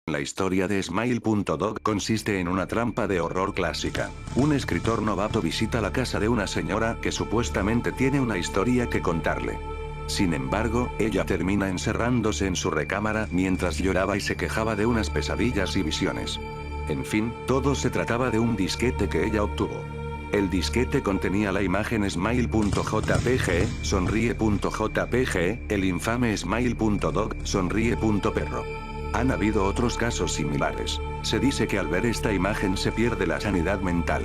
La historia de Smile.dog consiste en una trampa de horror clásica. Un escritor novato visita la casa de una señora que supuestamente tiene una historia que contarle. Sin embargo, ella termina encerrándose en su recámara mientras lloraba y se quejaba de unas pesadillas y visiones. En fin, todo se trataba de un disquete que ella obtuvo. El disquete contenía la imagen Smile.jpg, sonríe.jpg, el infame Smile.dog, sonríe.perro. Han habido otros casos similares. Se dice que al ver esta imagen se pierde la sanidad mental.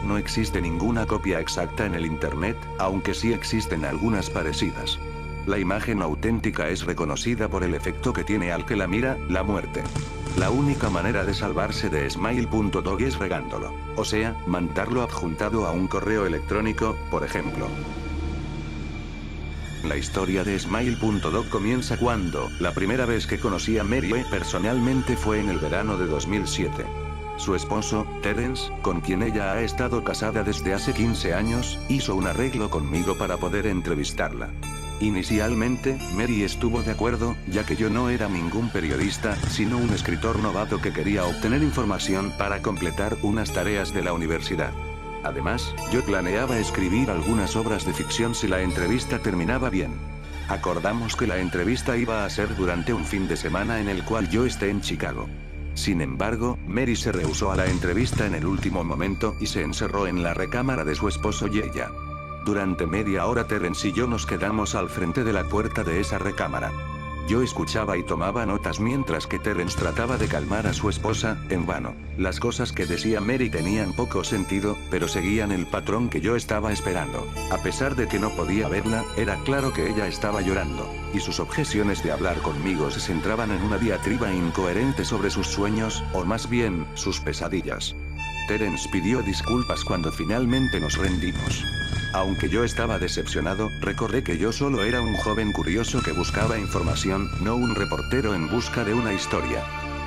No existe ninguna copia exacta en el internet, aunque sí existen algunas parecidas. La imagen auténtica es reconocida por el efecto que tiene al que la mira, la muerte. La única manera de salvarse de Smile.dog es regándolo, o sea, mandarlo adjuntado a un correo electrónico, por ejemplo. La historia de Smile.dog comienza cuando, la primera vez que conocí a Mary personalmente fue en el verano de 2007. Su esposo, Terence, con quien ella ha estado casada desde hace 15 años, hizo un arreglo conmigo para poder entrevistarla. Inicialmente, Mary estuvo de acuerdo, ya que yo no era ningún periodista, sino un escritor novato que quería obtener información para completar unas tareas de la universidad. Además, yo planeaba escribir algunas obras de ficción si la entrevista terminaba bien. Acordamos que la entrevista iba a ser durante un fin de semana en el cual yo esté en Chicago. Sin embargo, Mary se rehusó a la entrevista en el último momento y se encerró en la recámara de su esposo y ella. Durante media hora Terence y yo nos quedamos al frente de la puerta de esa recámara. Yo escuchaba y tomaba notas mientras que Terence trataba de calmar a su esposa, en vano. Las cosas que decía Mary tenían poco sentido, pero seguían el patrón que yo estaba esperando. A pesar de que no podía verla, era claro que ella estaba llorando, y sus objeciones de hablar conmigo se centraban en una diatriba incoherente sobre sus sueños, o más bien, sus pesadillas. Terence pidió disculpas cuando finalmente nos rendimos. Aunque yo estaba decepcionado, recordé que yo solo era un joven curioso que buscaba información, no un reportero en busca de una historia.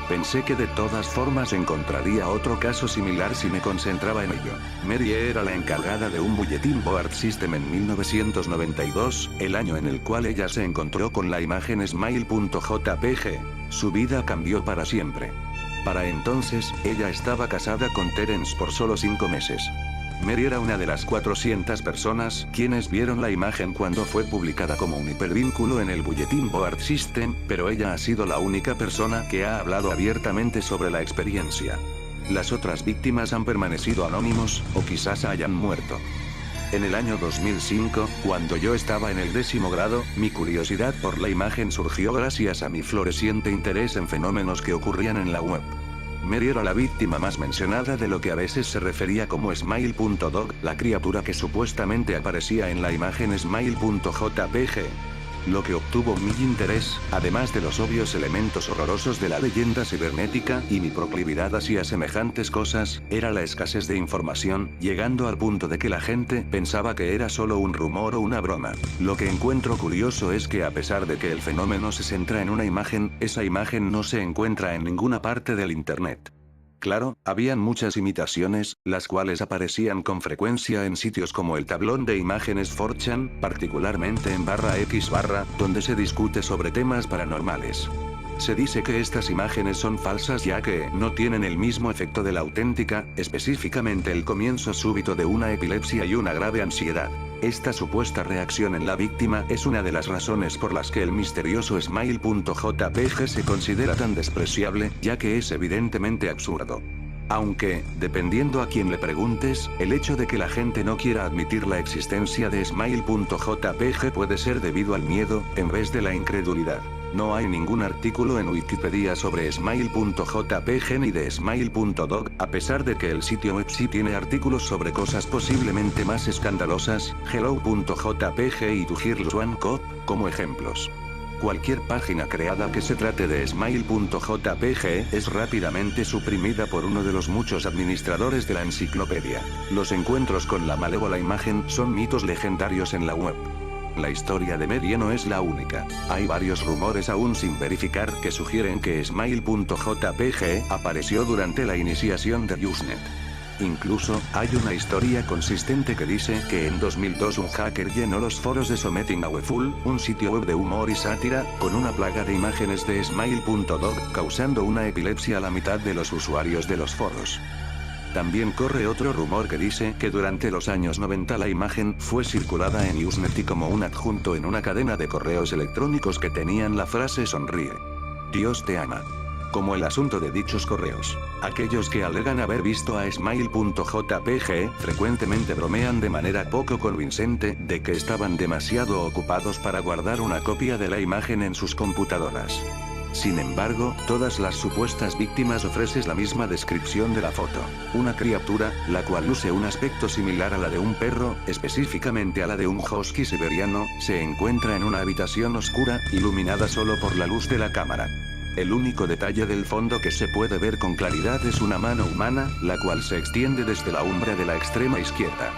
Pensé que de todas formas encontraría otro caso similar si me concentraba en ello. Mary era la encargada de un bulletin board system en 1992, el año en el cual ella se encontró con la imagen Smile.jpg. Su vida cambió para siempre. Para entonces, ella estaba casada con Terence por solo 5 meses. Mary era una de las 400 personas quienes vieron la imagen cuando fue publicada como un hipervínculo en el Bulletin Board System, pero ella ha sido la única persona que ha hablado abiertamente sobre la experiencia. Las otras víctimas han permanecido anónimos, o quizás hayan muerto. En el año 2005, cuando yo estaba en el 10º grado, mi curiosidad por la imagen surgió gracias a mi floreciente interés en fenómenos que ocurrían en la web. Mary era la víctima más mencionada de lo que a veces se refería como Smile.dog, la criatura que supuestamente aparecía en la imagen Smile.jpg. Lo que obtuvo mi interés, además de los obvios elementos horrorosos de la leyenda cibernética y mi proclividad hacia semejantes cosas, era la escasez de información, llegando al punto de que la gente pensaba que era solo un rumor o una broma. Lo que encuentro curioso es que a pesar de que el fenómeno se centra en una imagen, esa imagen no se encuentra en ninguna parte del internet. Claro, habían muchas imitaciones, las cuales aparecían con frecuencia en sitios como el tablón de imágenes 4chan, particularmente en /x/, donde se discute sobre temas paranormales. Se dice que estas imágenes son falsas ya que no tienen el mismo efecto de la auténtica, específicamente el comienzo súbito de una epilepsia y una grave ansiedad. Esta supuesta reacción en la víctima es una de las razones por las que el misterioso Smile.jpg se considera tan despreciable, ya que es evidentemente absurdo. Aunque, dependiendo a quien le preguntes, el hecho de que la gente no quiera admitir la existencia de Smile.jpg puede ser debido al miedo, en vez de la incredulidad. No hay ningún artículo en Wikipedia sobre Smile.jpg ni de Smile.dog, a pesar de que el sitio web sí tiene artículos sobre cosas posiblemente más escandalosas, Hello.jpg y To Hear One Cop, como ejemplos. Cualquier página creada que se trate de Smile.jpg es rápidamente suprimida por uno de los muchos administradores de la enciclopedia. Los encuentros con la malévola imagen son mitos legendarios en la web. La historia de Mary no es la única. Hay varios rumores aún sin verificar que sugieren que Smile.jpg apareció durante la iniciación de Usenet. Incluso, hay una historia consistente que dice que en 2002 un hacker llenó los foros de Something Awful, un sitio web de humor y sátira, con una plaga de imágenes de Smile.dog, causando una epilepsia a la mitad de los usuarios de los foros. También corre otro rumor que dice que durante los años 90 la imagen fue circulada en Usenet y como un adjunto en una cadena de correos electrónicos que tenían la frase "sonríe. Dios te ama". Como el asunto de dichos correos. Aquellos que alegan haber visto a Smile.jpg frecuentemente bromean de manera poco convincente de que estaban demasiado ocupados para guardar una copia de la imagen en sus computadoras. Sin embargo, todas las supuestas víctimas ofrecen la misma descripción de la foto. Una criatura, la cual luce un aspecto similar a la de un perro, específicamente a la de un husky siberiano, se encuentra en una habitación oscura, iluminada solo por la luz de la cámara. El único detalle del fondo que se puede ver con claridad es una mano humana, la cual se extiende desde la umbra de la extrema izquierda.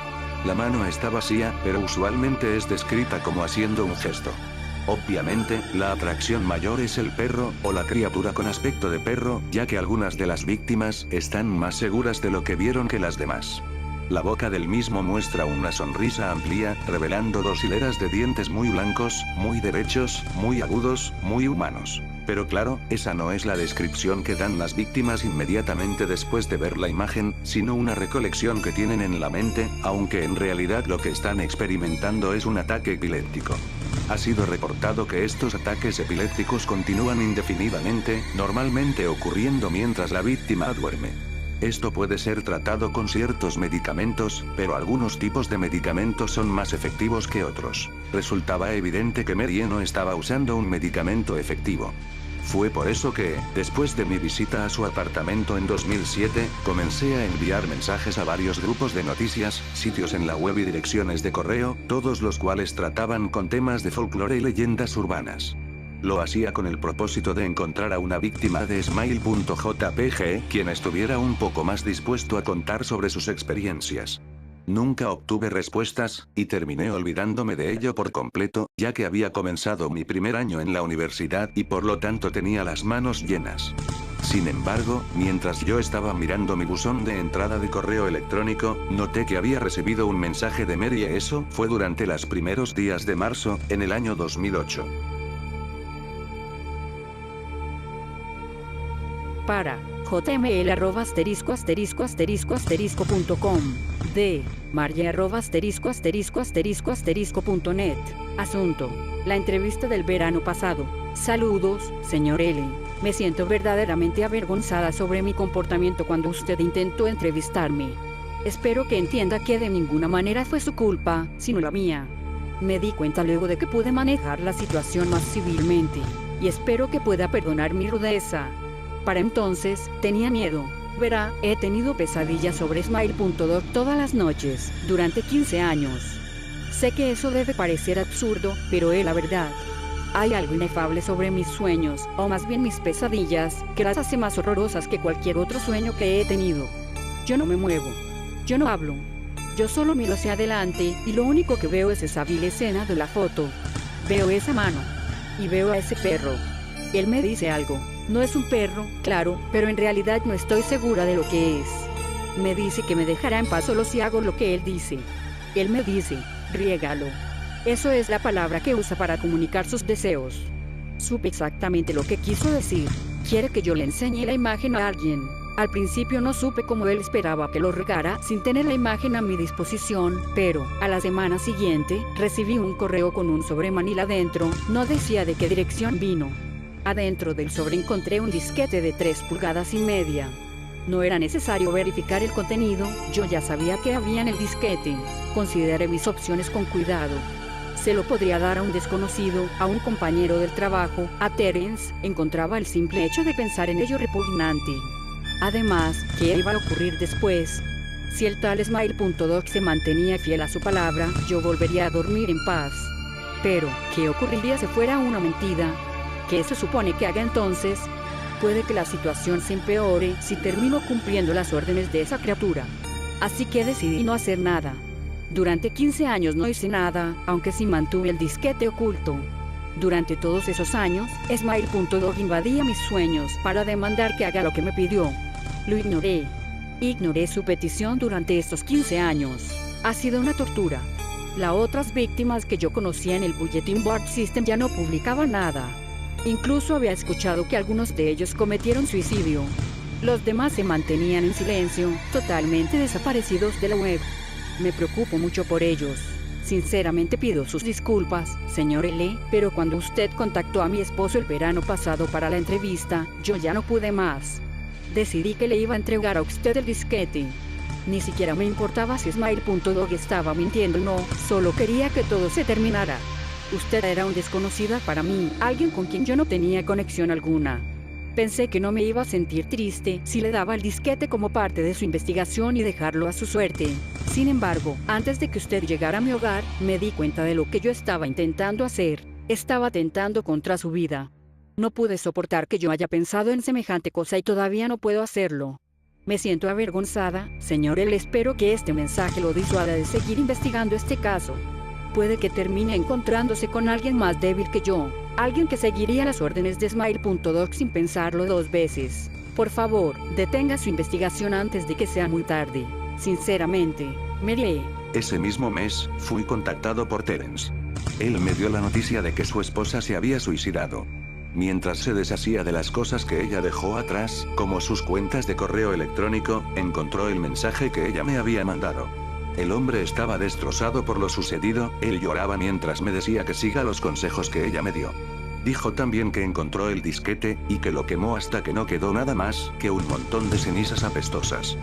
La mano está vacía, pero usualmente es descrita como haciendo un gesto. Obviamente, la atracción mayor es el perro, o la criatura con aspecto de perro, ya que algunas de las víctimas están más seguras de lo que vieron que las demás. La boca del mismo muestra una sonrisa amplia, revelando dos hileras de dientes muy blancos, muy derechos, muy agudos, muy humanos. Pero claro, esa no es la descripción que dan las víctimas inmediatamente después de ver la imagen, sino una recolección que tienen en la mente, aunque en realidad lo que están experimentando es un ataque epiléptico. Ha sido reportado que estos ataques epilépticos continúan indefinidamente, normalmente ocurriendo mientras la víctima duerme. Esto puede ser tratado con ciertos medicamentos, pero algunos tipos de medicamentos son más efectivos que otros. Resultaba evidente que Mary no estaba usando un medicamento efectivo. Fue por eso que, después de mi visita a su apartamento en 2007, comencé a enviar mensajes a varios grupos de noticias, sitios en la web y direcciones de correo, todos los cuales trataban con temas de folclore y leyendas urbanas. Lo hacía con el propósito de encontrar a una víctima de Smile.jpg, quien estuviera un poco más dispuesto a contar sobre sus experiencias. Nunca obtuve respuestas, y terminé olvidándome de ello por completo, ya que había comenzado mi primer año en la universidad y por lo tanto tenía las manos llenas. Sin embargo, mientras yo estaba mirando mi buzón de entrada de correo electrónico, noté que había recibido un mensaje de Mary. Eso fue durante los primeros días de marzo, en el año 2008. Para jml@****.com de margie@****.net. Asunto: la entrevista del verano pasado. Saludos, señor L. Me siento verdaderamente avergonzada sobre mi comportamiento cuando usted intentó entrevistarme. Espero que entienda que de ninguna manera fue su culpa, sino la mía. Me di cuenta luego de que pude manejar la situación más civilmente, y espero que pueda perdonar mi rudeza. Para entonces, tenía miedo. Verá, he tenido pesadillas sobre Smile.dog todas las noches, durante 15 años. Sé que eso debe parecer absurdo, pero es la verdad. Hay algo inefable sobre mis sueños, o más bien mis pesadillas, que las hace más horrorosas que cualquier otro sueño que he tenido. Yo no me muevo. Yo no hablo. Yo solo miro hacia adelante, y lo único que veo es esa vil escena de la foto. Veo esa mano. Y veo a ese perro. Él me dice algo. No es un perro, claro, pero en realidad no estoy segura de lo que es. Me dice que me dejará en paz solo si hago lo que él dice. Él me dice, riégalo. Eso es la palabra que usa para comunicar sus deseos. Supe exactamente lo que quiso decir. Quiere que yo le enseñe la imagen a alguien. Al principio no supe cómo él esperaba que lo regara sin tener la imagen a mi disposición, pero, a la semana siguiente, recibí un correo con un sobre Manila dentro. No decía de qué dirección vino. Adentro del sobre encontré un disquete de 3,5 pulgadas. No era necesario verificar el contenido, yo ya sabía qué había en el disquete. Consideré mis opciones con cuidado. Se lo podría dar a un desconocido, a un compañero del trabajo, a Terence. Encontraba el simple hecho de pensar en ello repugnante. Además, ¿qué iba a ocurrir después? Si el tal Smile.dog se mantenía fiel a su palabra, yo volvería a dormir en paz. Pero, ¿qué ocurriría si fuera una mentira? ¿Qué se supone que haga entonces? Puede que la situación se empeore si termino cumpliendo las órdenes de esa criatura. Así que decidí no hacer nada. Durante 15 años no hice nada, aunque sí mantuve el disquete oculto. Durante todos esos años, Smile.dog invadía mis sueños para demandar que haga lo que me pidió. Lo ignoré. Ignoré su petición durante estos 15 años. Ha sido una tortura. Las otras víctimas que yo conocía en el Bulletin Board System ya no publicaban nada. Incluso había escuchado que algunos de ellos cometieron suicidio. Los demás se mantenían en silencio, totalmente desaparecidos de la web. Me preocupo mucho por ellos. Sinceramente pido sus disculpas, señor L., pero cuando usted contactó a mi esposo el verano pasado para la entrevista, yo ya no pude más. Decidí que le iba a entregar a usted el disquete. Ni siquiera me importaba si Smile.dog estaba mintiendo o no, solo quería que todo se terminara. Usted era un desconocida para mí, alguien con quien yo no tenía conexión alguna. Pensé que no me iba a sentir triste si le daba el disquete como parte de su investigación y dejarlo a su suerte. Sin embargo, antes de que usted llegara a mi hogar, me di cuenta de lo que yo estaba intentando hacer. Estaba atentando contra su vida. No pude soportar que yo haya pensado en semejante cosa y todavía no puedo hacerlo. Me siento avergonzada, señor L. Espero que este mensaje lo disuada de seguir investigando este caso. Puede que termine encontrándose con alguien más débil que yo, alguien que seguiría las órdenes de Smile.dog sin pensarlo 2 veces. Por favor, detenga su investigación antes de que sea muy tarde. Sinceramente, Mary. Ese mismo mes, fui contactado por Terence. Él me dio la noticia de que su esposa se había suicidado. Mientras se deshacía de las cosas que ella dejó atrás, como sus cuentas de correo electrónico, encontró el mensaje que ella me había mandado. El hombre estaba destrozado por lo sucedido, él lloraba mientras me decía que siga los consejos que ella me dio. Dijo también que encontró el disquete, y que lo quemó hasta que no quedó nada más que un montón de cenizas apestosas.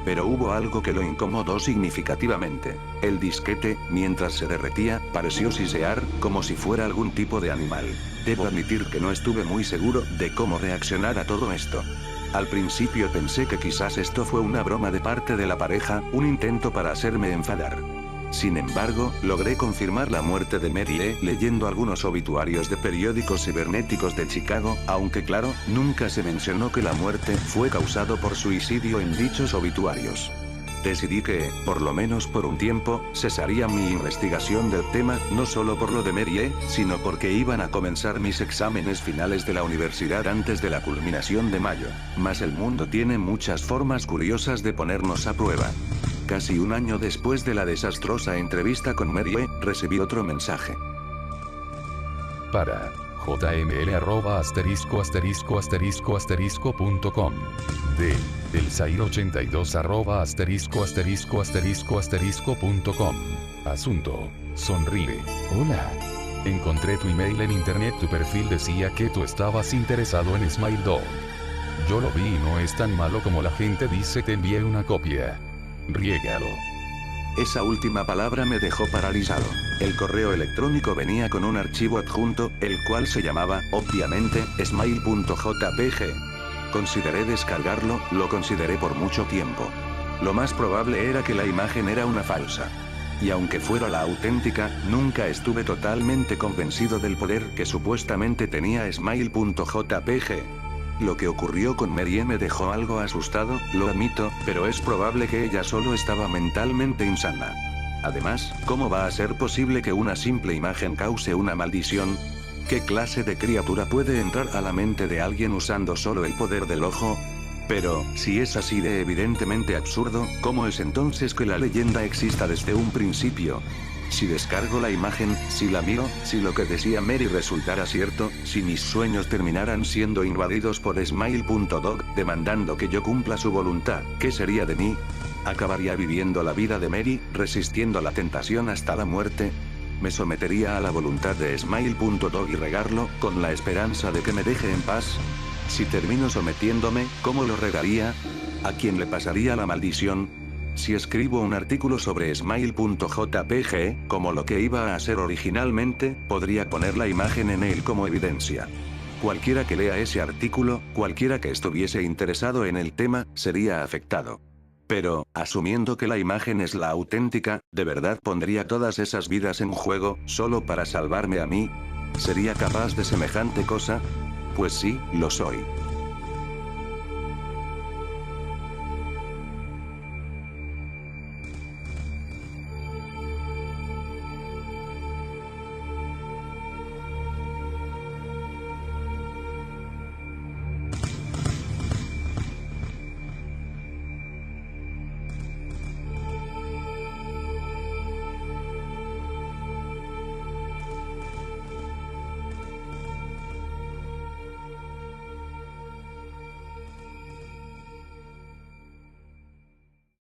Pero hubo algo que lo incomodó significativamente. El disquete, mientras se derretía, pareció sisear, como si fuera algún tipo de animal. Debo admitir que no estuve muy seguro de cómo reaccionar a todo esto. Al principio pensé que quizás esto fue una broma de parte de la pareja, un intento para hacerme enfadar. Sin embargo, logré confirmar la muerte de Mary E. leyendo algunos obituarios de periódicos cibernéticos de Chicago, aunque claro, nunca se mencionó que la muerte fue causado por suicidio en dichos obituarios. Decidí que, por lo menos por un tiempo, cesaría mi investigación del tema, no solo por lo de Mary E., sino porque iban a comenzar mis exámenes finales de la universidad antes de la culminación de mayo. Mas el mundo tiene muchas formas curiosas de ponernos a prueba. Casi un año después de la desastrosa entrevista con Mary E., recibí otro mensaje. Para jml@****.com de elzair82@****.com. Asunto: sonríe. Hola. Encontré tu email en internet. Tu perfil decía que tú estabas interesado en Smile.dog. Yo lo vi y no es tan malo como la gente dice. Te envié una copia. Riégalo. Esa última palabra me dejó paralizado. El correo electrónico venía con un archivo adjunto, el cual se llamaba, obviamente, smile.jpg. Consideré descargarlo, lo consideré por mucho tiempo. Lo más probable era que la imagen era una falsa. Y aunque fuera la auténtica, nunca estuve totalmente convencido del poder que supuestamente tenía smile.jpg. Lo que ocurrió con Mary E. me dejó algo asustado, lo admito, pero es probable que ella solo estaba mentalmente insana. Además, ¿cómo va a ser posible que una simple imagen cause una maldición? ¿Qué clase de criatura puede entrar a la mente de alguien usando solo el poder del ojo? Pero, si es así de evidentemente absurdo, ¿cómo es entonces que la leyenda exista desde un principio? Si descargo la imagen, si la miro, si lo que decía Mary resultara cierto, si mis sueños terminaran siendo invadidos por Smile.dog, demandando que yo cumpla su voluntad, ¿qué sería de mí? ¿Acabaría viviendo la vida de Mary, resistiendo la tentación hasta la muerte? ¿Me sometería a la voluntad de Smile.dog y regarlo, con la esperanza de que me deje en paz? Si termino sometiéndome, ¿cómo lo regaría? ¿A quién le pasaría la maldición? Si escribo un artículo sobre smile.jpg, como lo que iba a hacer originalmente, podría poner la imagen en él como evidencia. Cualquiera que lea ese artículo, cualquiera que estuviese interesado en el tema, sería afectado. Pero, asumiendo que la imagen es la auténtica, ¿de verdad pondría todas esas vidas en juego, solo para salvarme a mí? ¿Sería capaz de semejante cosa? Pues sí, lo soy.